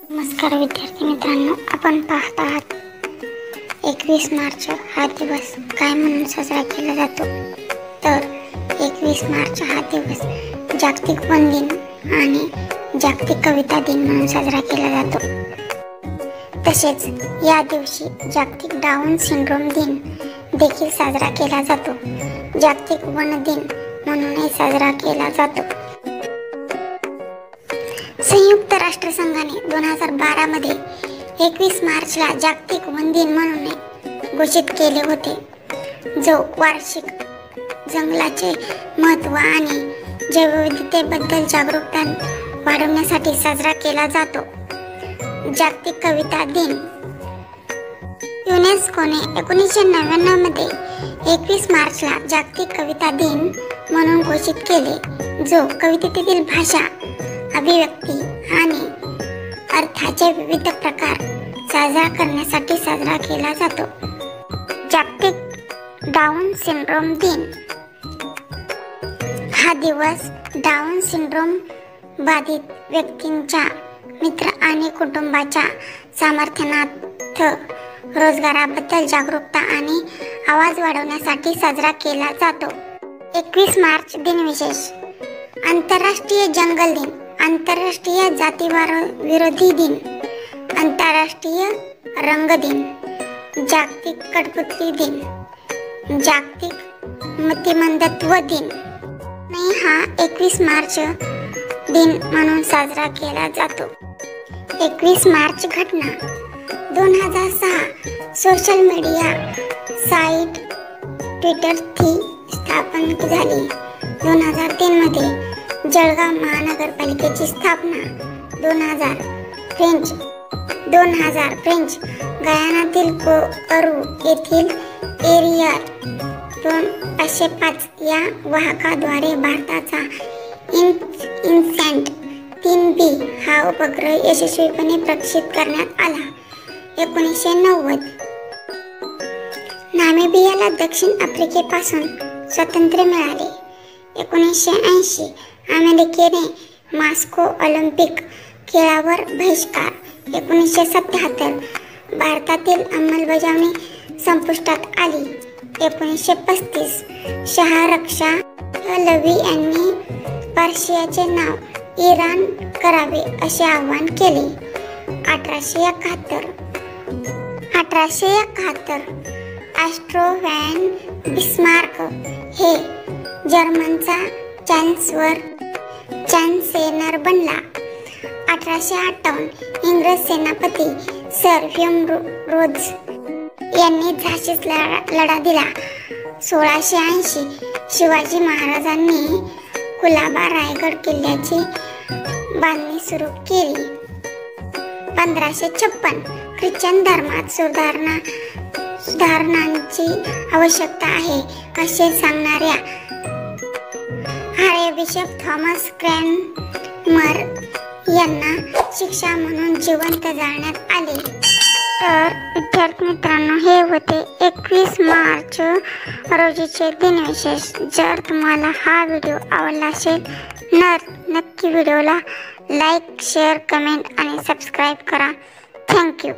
नमस्कार विद्यार्थी मित्रांनो, आपण पाहत आहात 21 मार्च हा दिवस काय म्हणून साजरा केला जातो. तर 21 मार्च हा दिवस जागतिक वन दिन आणि जागतिक कविता दिन म्हणून साजरा केला जातो. तसेच या दिवशी जागतिक डाऊन सिंड्रोम दिन देखील साजरा केला जातो. जागतिक वन दिन म्हणूनही साजरा केला जातो. संयुक्त राष्ट्रसंघाने 2012 मध्ये 21 मार्चला जागतिक वन दिन म्हणून घोषित केले होते, जो वार्षिक जंगलाचे महत्त्व आणि जैवविविधतेबद्दल जागरूकता वाढवण्यासाठी साजरा केला जातो. जागतिक कविता दिन युनेस्कोने 1999 मध्ये 21 मार्चला जागतिक कविता दिन म्हणून घोषित केले, जो कवितेतील भाषा, अभिव्यक्ती आणि अर्थाचे विविध प्रकार साजरा करण्यासाठी साजरा केला जातो. जागतिक डाऊन सिंड्रोम दिन हा दिवस डाऊन सिंड्रोम बाधित व्यक्तींच्या मित्र आणि कुटुंबाच्या सामर्थ्यार्थ, रोजगाराबद्दल जागरूकता आणि आवाज वाढवण्यासाठी साजरा केला जातो. 21 मार्च दिन विशेष: आंतरराष्ट्रीय जंगल दिन, आंतरराष्ट्रीय जातीवाद विरोधी दिन, आंतरराष्ट्रीय रंग दिन, जागतिक कठपुतली दिन, जागतिक मतिमंदत्व दिन हा 21 मार्च दिन म्हणून साजरा केला जातो. 21 मार्च घटना: 2006 सोशल मीडिया साइट ट्विटरची स्थापना झाली. 2003 मध्ये जळगाव महानगरपालिकेची स्थापना. 2000 फ्रेंच गयानातील कोअरू येथील एरियल 505 या वाहकाद्वारे भारताचा इनसॅट 3B हा उपग्रह यशस्वीपणे प्रक्षेपित करण्यात आला. 1990 नामिबियाला दक्षिण आफ्रिकेपासून स्वातंत्र्य मिळाले. 1980 अमेरिकेने मॉस्को ऑलिम्पिक खेळावर बहिष्कार. 1977 भारतातील अंमलबजावणी संपुष्टात आली. 1935 शहा रक्षा पहलवी यांनी पर्शियाचे नाव इराण करावे असे आवाहन केले. 1871 ऑस्ट्रो व्हॅन बिस्मार्क हे जर्मनीचा चान्सेलर बनला. 1858 इंग्रज सेनापती सर ह्युम यांनी झाशीस लढा दिला. 1680 शिवाजी महाराजांनी कुलाबा रायगड किल्ल्याची बांधणी सुरू केली. 1556 ख्रिश्चन धर्मात सुधारणांची आवश्यकता आहे असे सांगणाऱ्या आर्यबिशप थॉमस क्रॅनमर यांना शिक्षा म्हणून जिवंत जाळण्यात आले. तर विद्यार्थी मित्रांनो, हे होते 21 मार्च रोजीचे दिनविशेष. जर तुम्हाला हा व्हिडिओ आवडला असेल तर नक्की व्हिडिओला लाईक, शेअर, कमेंट आणि सबस्क्राईब करा. थँक्यू.